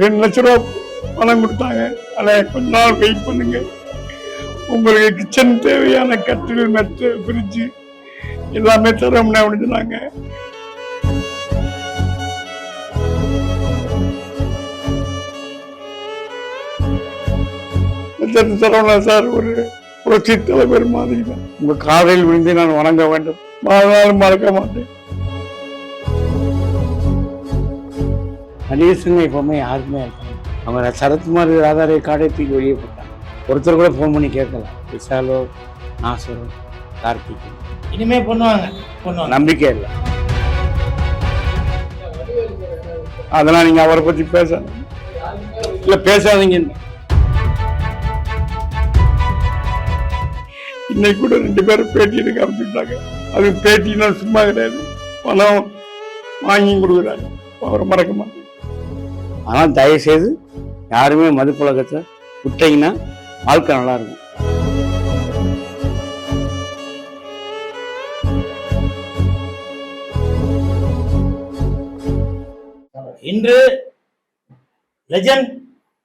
2,00,000 ரூபா பணம் கொடுத்தாங்க. ஆனால் கொஞ்ச நாள் வெயிட் பண்ணுங்க, உங்களுக்கு கிச்சன் தேவையான கட்டில், மெத்து, ஃப்ரிட்ஜு எல்லாமே தரோம்னா அப்படின்னு சொன்னாங்க. சரவணா சார் ஒரு புரட்சி தலைவர் மாதிரி தான். உங்க காலையில் விழுந்து நான் வணங்க வேண்டும், வாழ்நாள் மறக்க மாட்டேன். கணேசன் எப்பவுமே யாருக்குமே இருக்காங்க. அவங்க சரத்குமார் ஆதார கார்டை தூக்கி வெளியே போட்டாங்க. ஒருத்தர் கூட ஃபோன் பண்ணி கேட்கல. விஷாலோ, நாசரோ, கார்த்திக் இனிமே பண்ணுவாங்க நம்பிக்கை இல்லை. அதெல்லாம் நீங்க அவரை பத்தி பேசாதீங்க. இன்னைக்கு கூட 2 பேரும் பேட்டி எடுக்க ஆரம்பிச்சுட்டாங்க. அது பேட்டினா சும்மா கிடையாது, பணம் வாங்கி கொடுக்குறாங்க. அவரை மறக்க மாட்டேன். ஆனால் தயவுசெய்து யாருமே மது பழக்கத்தை விட்டீங்கன்னா வாழ்க்கை நல்லா இருக்கும். இன்று லெஜண்ட்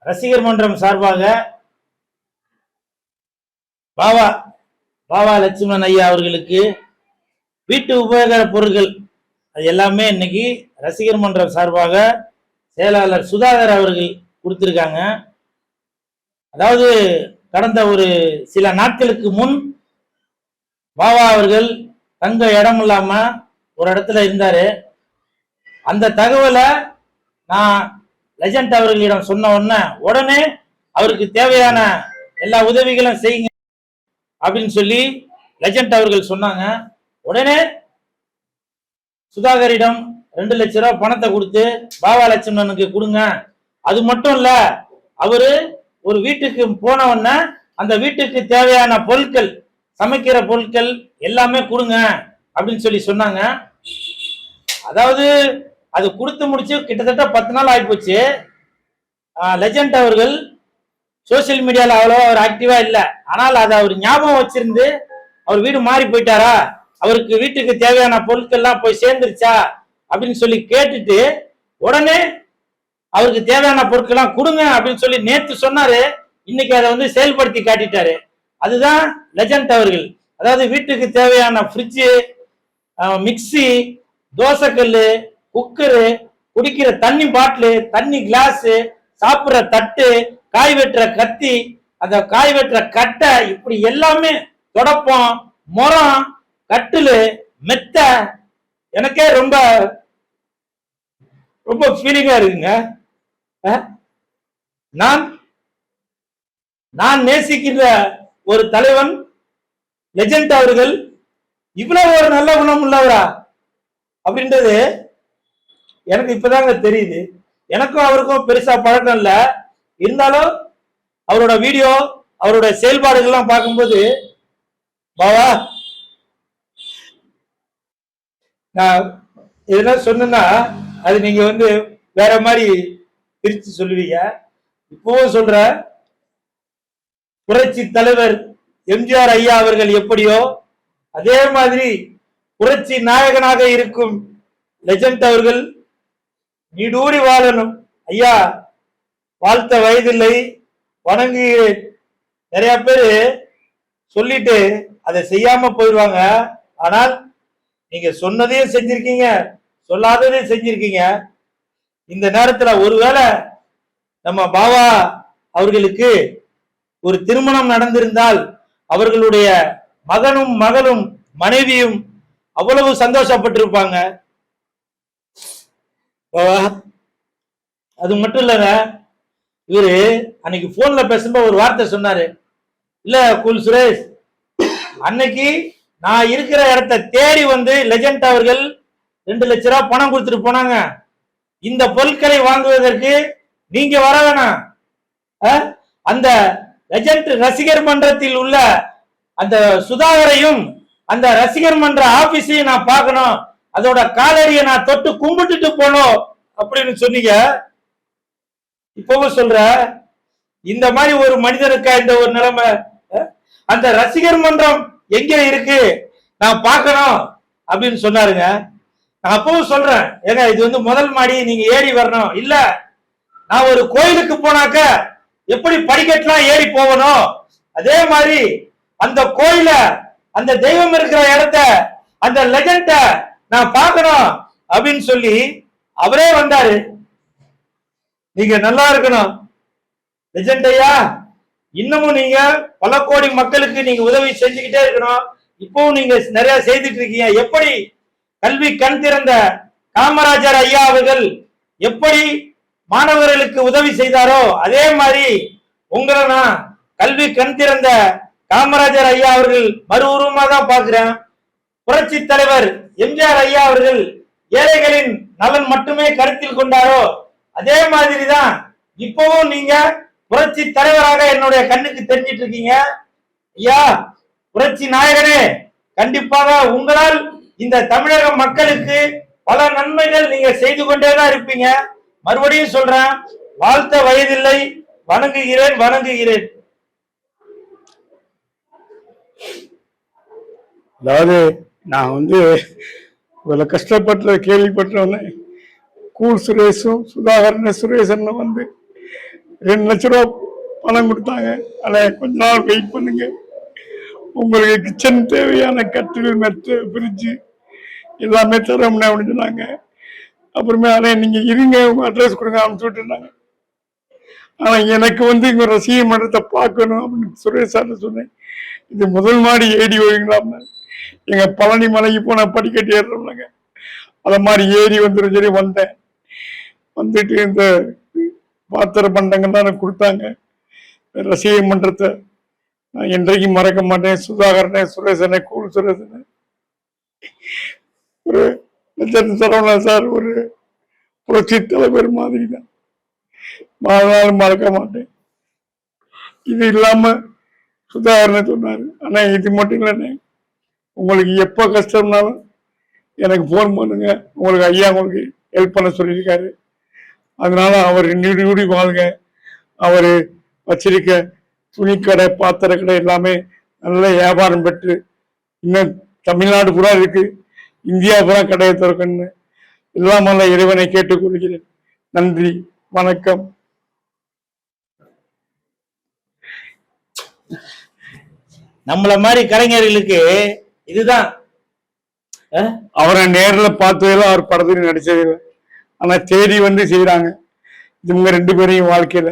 ரசிகர் மன்றம் சார்பாக பாவா லட்சுமணன் ஐயா அவர்களுக்கு வீட்டு உபயோக பொருட்கள் அது எல்லாமே இன்னைக்கு ரசிகர் மன்றம் சார்பாக செயலாளர் சுதாகர் அவர்கள் கொடுத்திருக்காங்க. அதாவது கடந்த ஒரு சில நாட்களுக்கு முன் பாவா அவர்கள் தங்க இடம் இல்லாம ஒரு இடத்துல இருந்தாரு. அந்த தகவலை நான் லெஜண்ட் அவர்களிடம் சொன்ன உடனே அவருக்கு தேவையான எல்லா உதவிகளும் செய்யுங்க அப்படின்னு சொல்லி லெஜண்ட் அவர்கள் சொன்னாங்க. உடனே சுதாகரிடம் 2 லட்சம் ரூபாய் பணத்தை கொடுத்து பாவா லட்சுமணனுக்கு கொடுங்க. அது மட்டும் இல்ல, அவரு ஒரு வீட்டுக்கு போனவொன்ன அந்த வீட்டுக்கு தேவையான பொருட்கள், சமைக்கிற பொருட்கள் எல்லாமே கொடுங்க அப்படின்னு சொல்லி சொன்னாங்க. அதாவது அது கொடுத்து முடிச்சு கிட்டத்தட்ட 10 நாள் ஆகிப்போச்சு. லெஜண்ட் அவர்கள் சோசியல் மீடியால அவ்வளவா அவர் ஆக்டிவா இல்லை. ஆனால் அதை அவர் ஞாபகம் வச்சிருந்து அவர் வீடு மாறி போயிட்டாரா, அவருக்கு வீட்டுக்கு தேவையான பொருட்கள் எல்லாம் போய் சேர்ந்துருச்சா அப்படின்னு சொல்லி கேட்டுட்டு உடனே அவருக்கு தேவையான பொருட்கள்லாம் கொடுங்க அப்படின்னு சொல்லி நேத்து சொன்னாரு. இன்னைக்கு அதை வந்து செயல்படுத்தி காட்டிட்டாரு. அதுதான் லெஜண்ட் அவர்கள். அதாவது வீட்டுக்கு தேவையான ஃப்ரிட்ஜு, மிக்சி, தோசைக்கல்லு, குக்கரு, குடிக்கிற தண்ணி பாட்டிலு, தண்ணி கிளாஸு, சாப்பிட்ற தட்டு, காய் வெட்டுற கத்தி, அந்த காய் வெட்டுற கட்டை, இப்படி எல்லாமே தொடப்பம், முறம், கட்டிலு, மெத்த. எனக்கே ரொம்ப ரொம்ப ஃபீலிங்கா இருக்குங்க. நான் நேசிக்கின்ற ஒரு தலைவன் லெஜண்ட் அவர்கள் இவ்வளவு ஒரு நல்ல குணம் உள்ளவரா அப்படின்றது எனக்கு இப்பதாங்க தெரியுது. எனக்கும் அவருக்கும் பெருசா பழக்கம் இல்லை. இருந்தாலும் அவரோட வீடியோ, அவரோட செயல்பாடுகள்லாம் பார்க்கும்போது பாவா, நான் இதெல்லாம் சொன்னா அது நீங்க வந்து வேற மாதிரி பிரிச்சு சொல்லுவீங்க. இப்பவும் சொல்ற, புரட்சி தலைவர் எம்ஜிஆர் ஐயா அவர்கள் எப்படியோ அதே மாதிரி புரட்சி நாயகனாக இருக்கும் லெஜண்ட் அவர்கள் நீடூடி வாழணும். ஐயா, வாழ்த்த வயதில்லை, வணங்குகிறேன். நிறைய பேரு சொல்லிட்டு அதை செய்யாம போயிடுவாங்க. ஆனால் நீங்க சொன்னதையும் செஞ்சிருக்கீங்க, சொல்லாததையும் செஞ்சிருக்கீங்க. இந்த நேரத்துல ஒருவேளை நம்ம பாவா அவர்களுக்கு ஒரு திருமணம் நடந்திருந்தால் அவர்களுடைய மகனும் மகளும் மனைவியும் அவ்வளவு சந்தோஷப்பட்டிருப்பாங்க. அது மட்டும் இல்லைங்க, இவரு அன்னைக்கு போன்ல பேசும்போது ஒரு வார்த்தை சொன்னாரு. இல்ல குல் சுரேஷ், அன்னைக்கு நான் இருக்கிற இடத்தை தேடி வந்து லெஜண்ட் அவர்கள் 2 லட்சம் ரூபாய் பணம் கொடுத்துட்டு போனாங்க. இந்த பொருட்களை வாங்குவதற்கு நீங்க வர வேணாம், அந்த லெஜண்ட் ரசிகர் மன்றத்தில் உள்ள அந்த சுதாகரையும் அந்த ரசிகர் மன்ற ஆபீஸையும் நான் பார்க்கணும், அதோட காலடியை நான் தொட்டு கும்பிட்டுட்டு போனோம் அப்படின்னு சொன்னீங்க. இப்பவும் சொல்ற, இந்த மாதிரி ஒரு மனிதனுக்கா இந்த ஒரு நிலைமை? அந்த ரசிகர் மன்றம் எங்க இருக்கு நான் பார்க்கணும் அப்படின்னு சொன்னாருங்க. நான் அப்பவும் சொல்றேன், ஏங்க இது வந்து முதல் மாடி, நீங்க ஏறி வரணும். இல்ல, நான் ஒரு கோயிலுக்கு போனாக்க எப்படி படிக்கட்டுலாம் ஏறி போகணும், அதே மாதிரி அந்த கோயில, அந்த தெய்வம் இருக்கிற இடத்த, அந்த லெஜண்ட நான் பார்க்கணும் அப்படின்னு சொல்லி அவரே வந்தாரு. நீங்க நல்லா இருக்கணும் லெஜண்ட் ஐயா, இன்னமும் நீங்க பல கோடி மக்களுக்கு நீங்க உதவி செஞ்சுக்கிட்டே இருக்கணும். இப்பவும் நீங்க நிறைய செய்துட்டு இருக்கீங்க. எப்படி கல்வி கண் திறந்த காமராஜர் ஐயா அவர்கள் எப்படி மாணவர்களுக்கு உதவி செய்தாரோ அதே மாதிரி உங்களை நான் கல்வி கண் திறந்த காமராஜர் ஐயா அவர்கள் மறு உருவமா தான் பாக்குறேன். புரட்சி தலைவர் எம்ஜிஆர் ஐயா அவர்கள் ஏழைகளின் நலன் மட்டுமே கருத்தில் கொண்டாரோ அதே மாதிரிதான் இப்பவும் நீங்க புரட்சி தலைவராக என்னுடைய கண்ணுக்கு தெரிஞ்சிட்டு இருக்கீங்க. ஐயா புரட்சி நாயகனே, கண்டிப்பாக உங்களால் இந்த தமிழக மக்களுக்கு பல நன்மைகள் நீங்க செய்து கொண்டேதான் இருப்பீங்க. மறுபடியும் சொல்றேன், வாழ்த்த வயதில்லை, வணங்குகிறேன் வணங்குகிறேன். அதாவது நான் இவ்வளவு கஷ்டப்பட்ட கேள்விப்பட்டவனே, கூல் சுரேஷும் சுதாகரன் சுரேஷன் 2 லட்ச ரூபா பணம் கொடுத்தாங்க. அதில் கொஞ்ச நாள் வெயிட் பண்ணுங்க, உங்களுக்கு கிச்சன் தேவையான கட்டில் மெத்த ஃப்ரிட்ஜு எல்லாமே தரோம்னு அப்படின்னு சொன்னாங்க. அப்புறமே ஆனால் நீங்க இருங்க, உங்க அட்ரஸ் கொடுங்க அனுப்பிச்சு விட்டுருந்தாங்க. ஆனா எனக்கு இங்க ரசிக மன்றத்தை பார்க்கணும் அப்படின்னு சுரேஷ் சார் சொன்னேன். இது முதல் மாடி ஏடி ஓய்ங்களாம், எங்க பழனி மலைக்கு போன படிக்கட்டு ஏறுறோம்னாங்க. அதை மாதிரி ஏறி வந்துடும் சொல்லி வந்தேன். வந்துட்டு இந்த பாத்திர பண்டங்கள்லாம் கொடுத்தாங்க. ரசிக மன்றத்தை நான் என்றைக்கும் மறக்க மாட்டேன். சுதாகரனே, சுரேசனே, கூல் சுரேசனே, ஒரு லட்சத்து சரவணன் சார் ஒரு புரட்சி தலைவர் மாதிரி தான், வாழ்நாளும் மறக்க மாட்டேன். இது இல்லாம சுதாகரனை சொன்னாரு, ஆனா இது மட்டும் இல்லைண்ணே, உங்களுக்கு எப்போ கஷ்டம்னாலும் எனக்கு போன் பண்ணுங்க, உங்களுக்கு ஐயா உங்களுக்கு ஹெல்ப் பண்ண சொல்லியிருக்காரு. அதனால அவர் நீடி வாழ்க. அவர் வச்சிருக்க துணிக்கடை, பாத்திர கடை எல்லாமே நல்ல வியாபாரம் பெற்று இன்னும் தமிழ்நாடு பூரா இருக்கு, இந்தியா பூரா கடையை திறக்கணும்னு எல்லாம் நல்ல இறைவனை கேட்டுக்கொள்கிறேன். நன்றி, வணக்கம். நம்மள மாதிரி கலைஞர்களுக்கு இதுதான். அவரை நேர்ல பார்த்ததில்லை, அவர் படத்துல நடிச்சதில்லை, ஆனா தேடி செய்யறாங்க. இவங்க 2 பேரையும் வாழ்க்கையில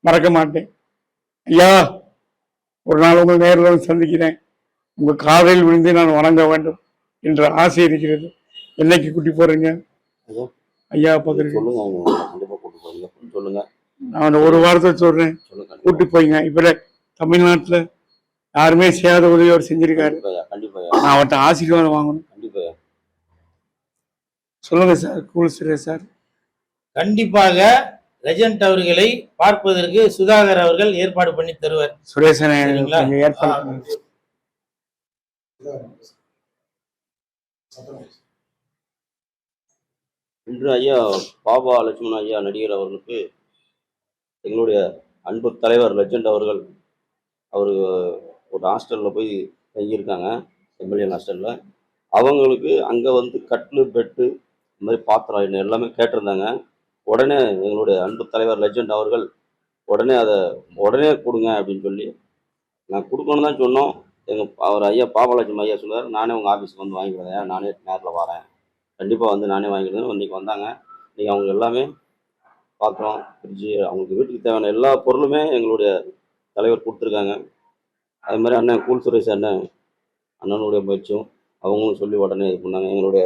மறக்க மாட்டேன். ஐயா, ஒரு நாள் உங்கள் நேரில் சந்திக்கிறேன், உங்க காதலில் விழுந்து நான் வணங்க வேண்டும் என்ற ஆசை இருக்கிறது. என்னைக்கு கூட்டி போறீங்க ஐயா? பாக்குறீங்க, நான் ஒரு வாரத்தை சொல்றேன், கூட்டி போய்ங்க. இப்ப தமிழ்நாட்டுல யாருமே செய்யாத உதவி அவர் செஞ்சிருக்காரு. நான் அவர்கிட்ட ஆசீர்வாதம் வாங்கணும். சொல்லுங்க சார், கூல் சுரேஷ் சார். கண்டிப்பாக லெஜண்ட் அவர்களை பார்ப்பதற்கு சுதாகர் அவர்கள் ஏற்பாடு பண்ணி தருவார். சுரேசனை ஏற்பாடு. இன்று ஐயா பாபா லட்சுமண ஐயா நடிகர் அவர்களுக்கு எங்களுடைய அன்பு தலைவர் லெஜண்ட் அவர்கள், அவர் ஒரு ஹாஸ்டலில் போய் தங்கியிருக்காங்க, எம்எல்ஏன் ஹாஸ்டலில். அவங்களுக்கு அங்கே கட்லு பெட்டு இந்த மாதிரி பாத்திரம் எல்லாமே கேட்டிருந்தாங்க. உடனே எங்களுடைய அன்பு தலைவர் லெஜண்ட் அவர்கள் உடனே கொடுங்க அப்படின்னு சொல்லி நான் கொடுக்கணும் தான் சொன்னோம். அவர் ஐயா பாபா லட்சுமண ஐயா சொல்லுவார், நானே உங்கள் ஆஃபீஸுக்கு வாங்கிக்கிறேன், நானே நேரில் வரேன், கண்டிப்பாக நானே வாங்கிக்கிறேன். இன்றைக்கி வந்தாங்க. இன்றைக்கி அவங்க எல்லாமே பாத்திரம், ஃப்ரிட்ஜு, அவங்களுக்கு வீட்டுக்கு தேவையான எல்லா பொருளுமே எங்களுடைய தலைவர் கொடுத்துருக்காங்க. அது மாதிரி அண்ணன் கூல் சுரேஷ் அண்ணனுடைய முயற்சியும் அவங்களும் சொல்லி உடனே இது பண்ணாங்க. எங்களுடைய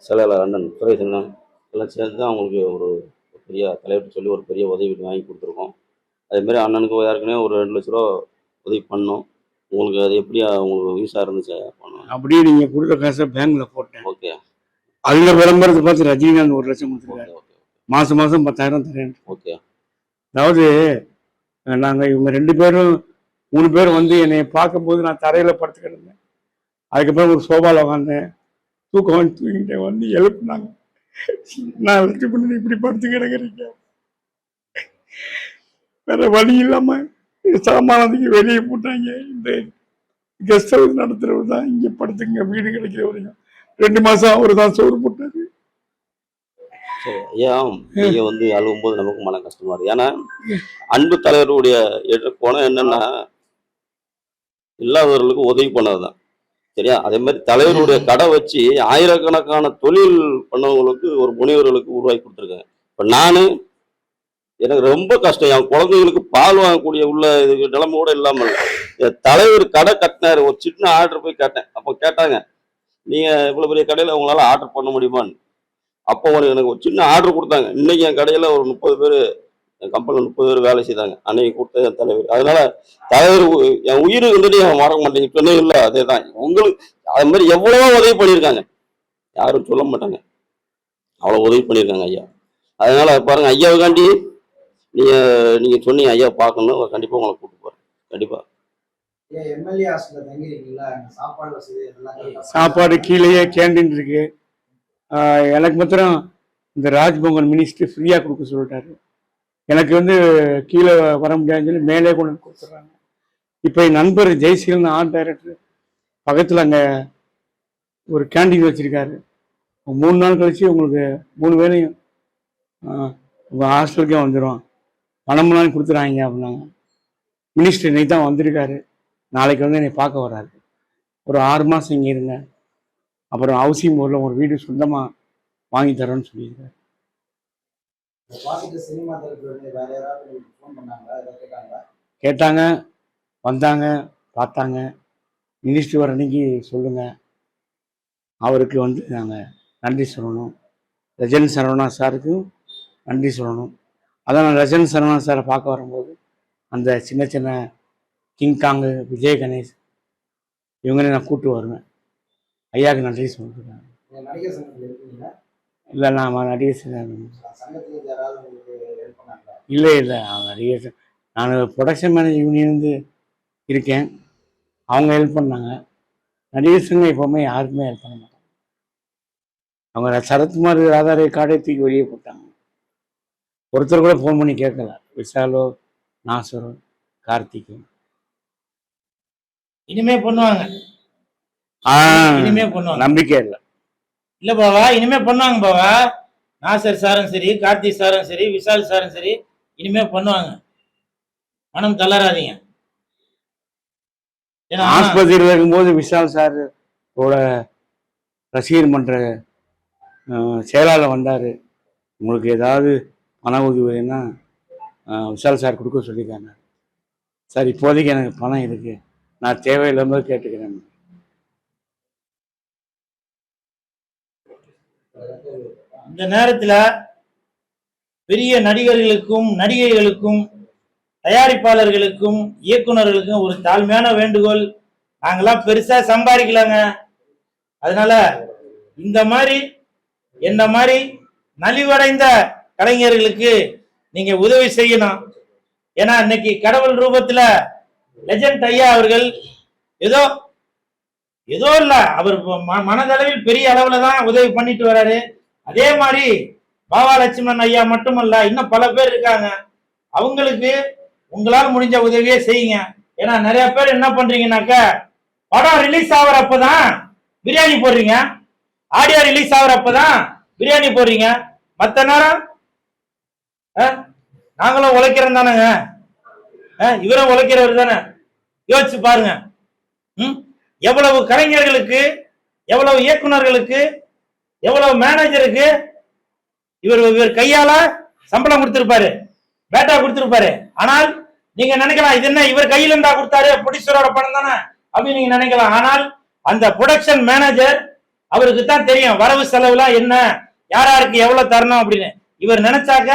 செயலாளர் அண்ணன் சுரேஷ் அண்ணன் எல்லாம் சேர்ந்து தான் அவங்களுக்கு ஒரு பெரிய தலைவர்கிட்ட சொல்லி ஒரு பெரிய உதவி வாங்கி கொடுத்துருக்கோம். அதேமாதிரி அண்ணனுக்கு ஏற்கனவே ஒரு 2 லட்ச ரூபா உதவி பண்ணோம். உங்களுக்கு அது எப்படி உங்களுக்கு யூஸாக இருந்துச்சு? பண்ணோம். அப்படியே நீங்கள் கொடுத்த காசை பேங்க்ல போட்டேன். ஓகே. அதில் விளம்பரத்தை பார்த்து ரஜினிகாந்த் 1 லட்சம் கொடுத்துருக்காரு. மாதம் 10,000 தரேன். ஓகே. அதாவது நாங்கள் இவங்க 2 பேரும் 3 பேரும் என்னை பார்க்கும்போது நான் தரையில் படுத்துக்கிட்டேன். அதுக்கப்புறம் ஒரு சோபாவில் உட்காந்தேன், தூக்கம் தூங்கிட்டேன். எழுப்புனாங்க, நான் வெற்றி பண்ணி இப்படி படுத்து கிடக்குறீங்க, வேற வழி இல்லாம சாமானத்துக்கு வெளியே போட்டாங்க. இந்த கெஸ்ட் ஹவுஸ் நடத்துறவர் தான் இங்க படுத்துங்க, வீடு கிடைக்கிற வரைக்கும் 2 மாசம் அவர் தான் சோறு போட்டாரு. சரி ஐயா, நீங்க வந்து அழுகும்போது நமக்கு மன கஷ்டமா இருக்கு. ஏன்னா அன்பு தலைவருடைய குணம் என்னன்னா இல்லாதவர்களுக்கு உதவி பண்ணதுதான். சரியா? அதே மாதிரி தலைவருடைய கடை வச்சு ஆயிரக்கணக்கான தொழில் பண்ணவங்களுக்கு ஒரு முனிவர்களுக்கு உருவாக்கி கொடுத்துருக்காங்க. இப்ப நானு எனக்கு ரொம்ப கஷ்டம். என் குழந்தைங்களுக்கு பால் வாங்கக்கூடிய உள்ள இது நிலைமை கூட இல்லாம என் தலைவர் கடை கட்டினாரு. ஒரு சின்ன ஆர்டர் போய் கேட்டேன். அப்போ கேட்டாங்க, நீங்க இவ்வளவு பெரிய கடையில உங்களால ஆர்டர் பண்ண முடியுமான்னு. அப்போ எனக்கு ஒரு சின்ன ஆர்டர் கொடுத்தாங்க. இன்னைக்கு என் கடையில ஒரு 30 பேர், என் கம்பெனியில் 30 பேர் வேலை செய்தாங்க. அன்னைக்கு கொடுத்தது என் தலைவர். அதனால தலைவர் என் உயிர் வந்துட்டு என் மறக்க மாட்டேங்க. சொன்னே இல்லை, அதே தான். உங்களுக்கு அது மாதிரி எவ்வளவோ உதவி பண்ணியிருக்காங்க, யாரும் சொல்ல மாட்டாங்க. அவ்வளோ உதவி பண்ணியிருக்காங்க ஐயா. அதனால பாருங்க, ஐயாவுக்காண்டி நீங்க சொன்னீங்க ஐயா பார்க்கணும், கண்டிப்பா உங்களை கூப்பிட்டு போறேன். கண்டிப்பா. எம்எல்ஏ ஹாஸ்டல்ல தங்கிருக்கீங்களா? சாப்பாடு வசதி எல்லாம் சாப்பாடு கீழேயே கேண்டீன் இருக்கு. எனக்கு மாத்திரம் இந்த ராஜ்பவன் மினிஸ்டர் ஃப்ரீயாக கொடுக்க சொல்லிட்டாரு. எனக்கு வந்து கீழே வர முடியாதுன்னு சொல்லி மேலே கொண்டு வந்து கொடுத்துட்றாங்க. இப்போ என் நண்பர் ஜெய்சீலன் ஆர்ட் டைரக்டர் பக்கத்தில் அங்கே ஒரு கேண்டீன் வச்சுருக்காரு. 3 நாள் கழிச்சு உங்களுக்கு 3 வேளையும் உங்கள் ஹாஸ்டலுக்கே வந்துடும், பணம்லாம் கொடுத்துறாங்க அப்படின்னாங்க. மினிஸ்டர் இன்னைக்கு தான் வந்திருக்காரு, நாளைக்கு வந்து என்னை பார்க்க வர்றாரு. ஒரு 6 மாதம் இங்கே இருங்க, அப்புறம் ஹவுசிங் போர்டில் ஒரு வீடு சொந்தமாக வாங்கி தரோன்னு சொல்லியிருக்காரு. சினிமா வேற யாராவது ஃபோன் பண்ணாங்களா? கேட்டாங்க, வந்தாங்க, பார்த்தாங்க. மினிஸ்டர் வர அன்னைக்கு சொல்லுங்கள், அவருக்கு வந்து நாங்கள் நன்றி சொல்லணும். ரஜன் சரவணா சாருக்கும் நன்றி சொல்லணும். அதான் நான் ரஜன் சரவணா சாரை பார்க்க வரும்போது அந்த சின்ன சின்ன கிங்காங்கு, விஜய் கணேஷ் இவங்களே நான் கூப்பிட்டு வருவேன். ஐயாவுக்கு நன்றி சொல்லிருக்காங்க. நடிகர் சங்கத்தில் இருக்கீங்களா? இல்லை, நான் நடிகர் சங்கத்தில் யாராவது உங்களுக்கு ஹெல்ப் பண்ணாங்களா? இல்லை நடிகர், நான் ப்ரொடக்ஷன் மேனேஜர் யூனியன் இருக்கேன், அவங்க ஹெல்ப் பண்ணாங்க. நடிகர் சங்கம் எப்போவுமே யாருக்குமே ஹெல்ப் பண்ண மாட்டாங்க. அவங்க சரத்குமார் ராதாரே காடை தூக்கி வெளியே போட்டாங்க. ஒருத்தர் கூட ஃபோன் பண்ணி கேட்கல. விஷாலோ, நாசரோ, கார்த்திகோ. இனிமே பண்ணுவாங்க, இனிமே பண்ணுவாங்க, நம்பிக்கை இல்லை. இல்ல பாவா, இனிமே பண்ணுவாங்க பாவா. நாசர் சாரும் சரி, கார்த்திக் சாரும் சரி, விஷால் சாரும் சரி, இனிமே பண்ணுவாங்க. மனம் தளராதீங்க. ஆஸ்பத்திரியில் இருக்கும்போது விஷால் சார் ரசிகர் மன்ற செயலாளர் வந்தார். உங்களுக்கு ஏதாவது பண உதவினா விஷால் சார் கொடுக்க சொல்லியிருக்காங்க. சார் இப்போதைக்கு எனக்கு பணம் இருக்கு, நான் தேவையில்லாமல் கேட்டுக்கிறேன். இந்த நேரத்துல பெரிய நடிகர்களுக்கும் நடிகைகளுக்கும் தயாரிப்பாளர்களுக்கும் இயக்குநர்களுக்கும் ஒரு தாழ்மையான வேண்டுகோள். நாங்கெல்லாம் பெருசா சம்பாதிக்கலாங்க. அதனால இந்த மாதிரி என்ன மாதிரி நலிவடைந்த கலைஞர்களுக்கு நீங்க உதவி செய்யணும். ஏன்னா இன்னைக்கு கடவுள் ரூபத்துல லெஜண்ட் ஐயா அவர்கள் ஏதோ இல்ல, அவர் மனதளவில் பெரிய அளவுல தான் உதவி பண்ணிட்டு வர்றாரு. அதே மாதிரி பாபா லட்சுமணன் ஐயா மட்டுமல்ல, இன்னும் பல பேர் இருக்காங்க. அவங்களுக்கு உங்களால் முடிஞ்ச உதவியே செய்யுங்க. ஏன்னா நிறைய பேர் என்ன பண்றீங்கன்னாக்க, படம் ரிலீஸ் ஆகுறப்பதான் பிரியாணி போடுறீங்க, ஆடியோ ரிலீஸ் ஆகுறப்பதான் பிரியாணி போடுறீங்க. மத்த நேரம் நாங்களும் உழைக்கிறோம் தானேங்க, இவரும் உழைக்கிறவர் தானே. யோசிச்சு பாருங்க. எவ்வளவு கலைஞர்களுக்கு, எவ்வளவு இயக்குநர்களுக்கு, எவ்வளவு மேனேஜருக்கு இவர் கையால சம்பளம் கொடுத்திருப்பாரு, பேட்டா கொடுத்திருப்பாரு. ஆனால் நீங்க நினைக்கலாம், இது என்ன இவர் கையில இருந்தா கொடுத்தாரு, ப்ரொடியூசரோட பணம் தானே அப்படின்னு நீங்க நினைக்கலாம். ஆனால் அந்த ப்ரொடக்ஷன் மேனேஜர் அவருக்கு தான் தெரியும் வரவு செலவுலாம் என்ன, யாராருக்கு எவ்வளவு தரணும் அப்படின்னு. இவர் நினைச்சாக்க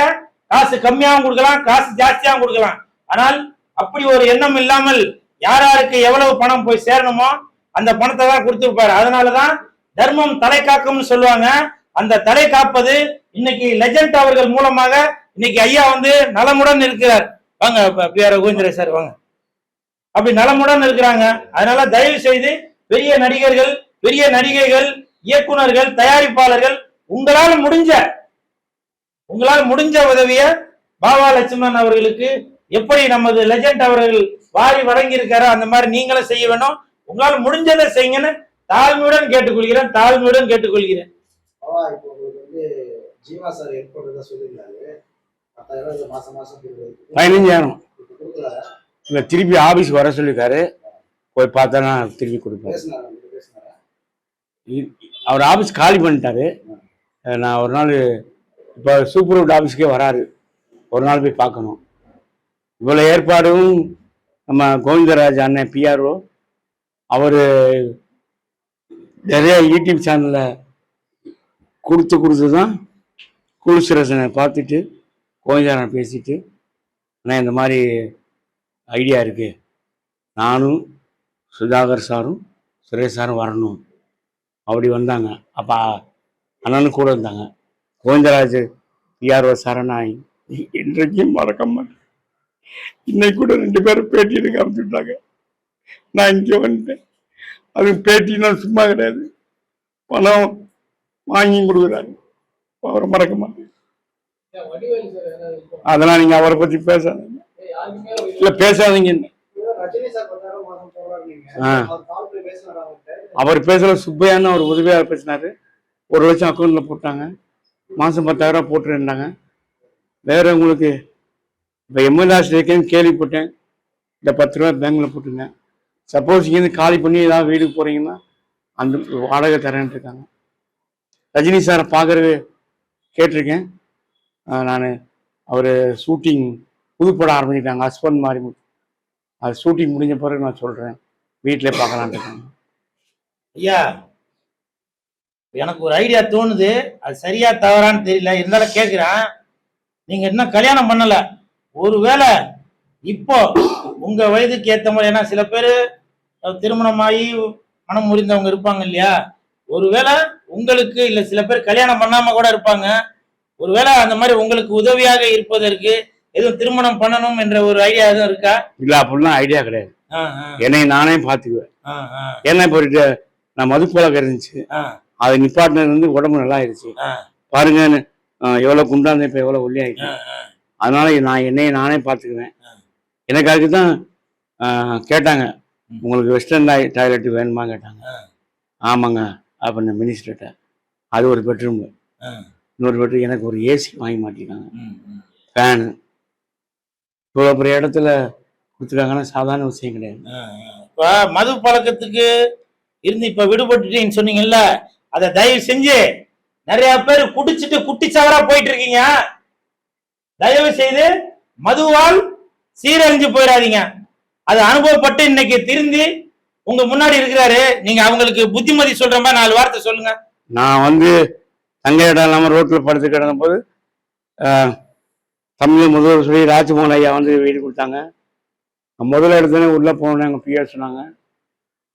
காசு கம்மியாகவும் கொடுக்கலாம், காசு ஜாஸ்தியாகவும் கொடுக்கலாம். ஆனால் அப்படி ஒரு எண்ணம் இல்லாமல் யாராருக்கு எவ்வளவு பணம் போய் சேரணுமோ அந்த பணத்தை தான் கொடுத்துருப்பாரு. அதனாலதான் தர்மம் தலை காக்கும்னு சொல்லுவாங்க. அந்த தலை காப்பது இன்னைக்கு லெஜண்ட் அவர்கள் மூலமாக இன்னைக்கு ஐயா வந்து நலமுடன் இருக்கிறார். வாங்க கோவிந்தரே சார், வாங்க. அப்படி நலமுடன் இருக்கிறாங்க. அதனால தயவு செய்து பெரிய நடிகர்கள், பெரிய நடிகைகள், இயக்குனர்கள், தயாரிப்பாளர்கள் உங்களால் முடிஞ்ச உதவிய பாபா லட்சுமணன் அவர்களுக்கு எப்படி நமது லெஜண்ட் அவர்கள் வாரி வழங்கி இருக்காரோ அந்த மாதிரி நீங்களும் செய்ய வேணும். உங்களால் முடிஞ்சதை செய்யுங்கன்னு தாழ்மையுடன் கேட்டுக்கொள்கிறேன். ஜீவா சார் ஹெல்ப் பண்ணுறதா சொல்லியிருந்தாரு. 10,000 மாசம் மாசம் கொடுக்குறது. 15,000 இப்போ கொடுக்கல. இல்லை, திருப்பி ஆஃபீஸ்க்கு வர சொல்லியிருக்காரு. போய் பார்த்தா நான் திருப்பி கொடுப்பேன். பேசினாரா? அவர் ஆஃபீஸ் காலி பண்ணிட்டாரு. நான் ஒரு நாள் இப்போ சூப்பர்வுட் ஆஃபீஸ்க்கே வராரு, ஒரு நாள் போய் பார்க்கணும். இவ்வளோ ஏற்பாடும் நம்ம கோவிந்தராஜ் அண்ணன் பிஆர்ஓ அவர் நிறைய யூடியூப் சேனலில் கொடுத்து தான் குழு சுரேசனை பார்த்துட்டு கோவிந்தராஜன் பேசிட்டு, ஆனால் இந்த மாதிரி ஐடியா இருக்குது, நானும் சுதாகர் சாரும் சுரேஷ் சாரும் வரணும் அப்படி வந்தாங்க. அப்போ அண்ணனும் கூட இருந்தாங்க. கோவிந்தராஜ் பிஆர்ஓ சாரை நான் இன்றைக்கும் மறக்க மாட்டேன். இன்னைக்கு கூட 2 பேரும் பேட்டி எடுக்க ஆரம்பிச்சுட்டாங்க. நான் இங்கே வந்துட்டேன். அது பேட்டினா சும்மா கிடையாது, பணம் வாங்கி கொடுக்குறாரு. அவரை மறக்க மாட்டேன். அதெல்லாம் நீங்க அவரை பத்தி பேசாதீங்க. இல்ல பேசாதீங்க. ரஜினி சார் 10,000 மாசம் போடுறாருங்க. அவர் கால் பண்ணி பேசினாரா அவர்கிட்ட? அவர் பேசுற சுப்பையான்னு ஒரு உதவியாளர் பேசினாரு. 1 லட்சம் அக்கௌண்ட்ல போட்டாங்க, மாசம் 10,000 போட்டுருந்தாங்க. வேற உங்களுக்கு இப்போ எம்எல்ஏஸ் இருக்கேன்னு கேள்விப்பட்டேன். இந்த 10 ரூபா பேங்க்ல போட்டுங்க. சப்போஸ் இங்கேருந்து காலி பண்ணி ஏதாவது வீடுக்கு போறீங்கன்னா அந்த வாடகை தரேன்ட்டு இருக்காங்க. ரஜினி சாரை பார்க்கறது கேட்டிருக்கேன் நான். அவர் ஷூட்டிங் புதுப்படம் ஆரம்பிச்சிட்டாங்க, ஹஸ்பண்ட் மாதிரி. அது ஷூட்டிங் முடிஞ்ச பிறகு நான் சொல்கிறேன், வீட்டிலே பார்க்கலான்ட்டு இருக்காங்க. ஐயா, எனக்கு ஒரு ஐடியா தோணுது, அது சரியா தவறான்னு தெரியல, இருந்தாலும் கேட்குறேன். நீங்க இன்னும் கல்யாணம் பண்ணல, ஒருவேளை இப்போ உங்க வயதுக்கு ஏற்ற மாதிரி, ஏன்னா சில பேர் திருமணமாகி மனம் முறிந்தவங்க இருப்பாங்க இல்லையா, ஒருவேளை உங்களுக்கு இல்ல சில பேர் கல்யாணம் பண்ணாம கூட இருப்பாங்க, ஒருவேளை அந்த மாதிரி உங்களுக்கு உதவியாக இருப்பதற்கு எதுவும் திருமணம் பண்ணணும் என்ற ஒரு ஐடியா எதுவும் இருக்கா? இல்ல, அப்படிலாம் ஐடியா கிடையாது. என்னை நானே பாத்துக்குவேன். ஏன்னா இப்போ நான் மது பழக்கம் இருந்துச்சு, அதை நிப்பாட்டினது வந்து உடம்பு நல்லா ஆயிடுச்சு. பாருங்க எவ்வளவு குண்டா இருந்தேன், இப்ப எவ்வளவு ஒல்லி ஆயிடுச்சு. அதனால நான் என்னையை நானே பாத்துக்குவேன். எனக்கு அதுக்கு தான் கேட்டாங்க, உங்களுக்கு வெஸ்டர்ன் டாய்லெட் வேணுமா கேட்டாங்க. ஆமாங்க அப்படின்னு மினிஸ்டர்கிட்ட. அது ஒரு பெட்ரூம், இன்னொரு பெட்ரூம். எனக்கு ஒரு ஏசி வாங்கி மாட்டிருக்காங்க, ஃபேனு. இவ்வளோ பெரிய இடத்துல கொடுத்துருக்காங்கன்னா சாதாரண விஷயம் கிடையாது. இப்போ மது பழக்கத்துக்கு இருந்து இப்ப விடுபட்டுட்டீங்கன்னு சொன்னீங்கல்ல, அதை தயவு செஞ்சு நிறைய பேர் குடிச்சிட்டு குட்டிச்சவரா போயிட்டு இருக்கீங்க. தயவு செய்து மதுவால் சீரழிஞ்சு போயிடாதீங்க. அது அனுபவப்பட்டு இன்னைக்கு திருந்தி உங்க முன்னாடி இருக்கிறாரு. நீங்க அவங்களுக்கு புத்திமதி சொல்ற மாதிரி 4 வார்த்தை சொல்லுங்க. நான் வந்து தங்க இடம் இல்லாமல் ரோட்டில் படுத்து கிடந்த போது தமிழ் முதல்வர் சொல்லி ராஜ்மோகன் ஐயா வந்து வீடு கொடுத்தாங்க. முதல்ல எடுத்தோடனே உள்ளே போனோன்னு எங்கள் பிஆர் சொன்னாங்க,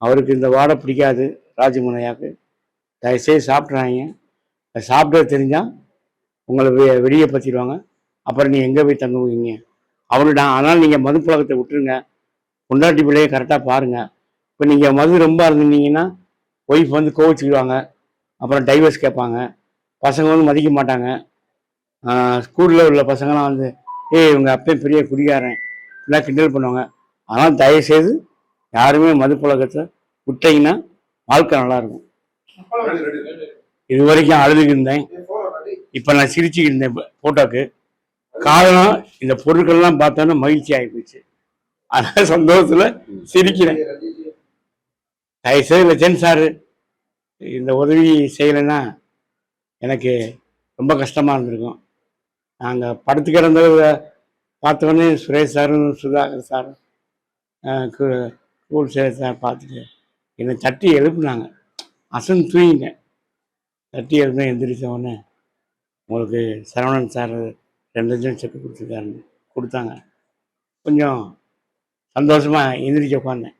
அவருக்கு இந்த வாடை பிடிக்காது ராஜ்மோகன் ஐயாவுக்கு, தயவுசெய்து சாப்பிட்றாங்க, சாப்பிட தெரிஞ்சால் உங்களை வெளியே பற்றிடுவாங்க, அப்புறம் நீ எங்கே போய் தங்குவீங்க அவருடா. அதனால் நீங்கள் மது பழக்கத்தை விட்டுருங்க, பொண்டாட்டி பிள்ளையை கரெக்டாக பாருங்கள். இப்போ நீங்கள் மது ரொம்ப இருந்தீங்கன்னா ஒய்ஃப் வந்து கோவிச்சுக்கிடுவாங்க, அப்புறம் டைவர்ஸ் கேட்பாங்க, பசங்க வந்து மதிக்க மாட்டாங்க. ஸ்கூலில் உள்ள பசங்களாம் வந்து இவங்க அப்பயும் பெரிய குடிகாரன் எல்லாம் கிண்டல் பண்ணுவாங்க. அதனால் தயவுசெய்து யாருமே மது பழக்கத்தை விட்டீங்கன்னா வாழ்க்கை நல்லாயிருக்கும். இது வரைக்கும் அழுதுகிட்டு இருந்தேன், இப்போ நான் சிரிச்சுக்கிட்டு இருந்தேன் ஃபோட்டோக்கு. காரணம் இந்த பொருட்கள்லாம் பார்த்தோன்னா மகிழ்ச்சி ஆகிப்போச்சு, அதனால் சந்தோஷத்தில் சிரிக்கிறேன். தயவுசெய்து லட்சன் சார் இந்த உதவி செய்யலைன்னா எனக்கு ரொம்ப கஷ்டமாக இருந்திருக்கும். நாங்கள் படுத்துக்கு இருந்ததை பார்த்தோன்னே சுரேஷ் சாரும் சுதாகர் சாரும் கூல் சுரேஷ் சார் பார்த்துட்டு என்னை தட்டி எழுப்புனாங்க. அசன் தூங்கிட்டேன். தட்டி எழுப்புனா எந்திரிச்ச உடனே உங்களுக்கு சரவணன் சார் 2 லட்சம் செக்கு கொடுத்துருக்காருன்னு கொடுத்தாங்க. கொஞ்சம் சந்தோஷமாக எந்திரிச்சு உட்காந்தேன்.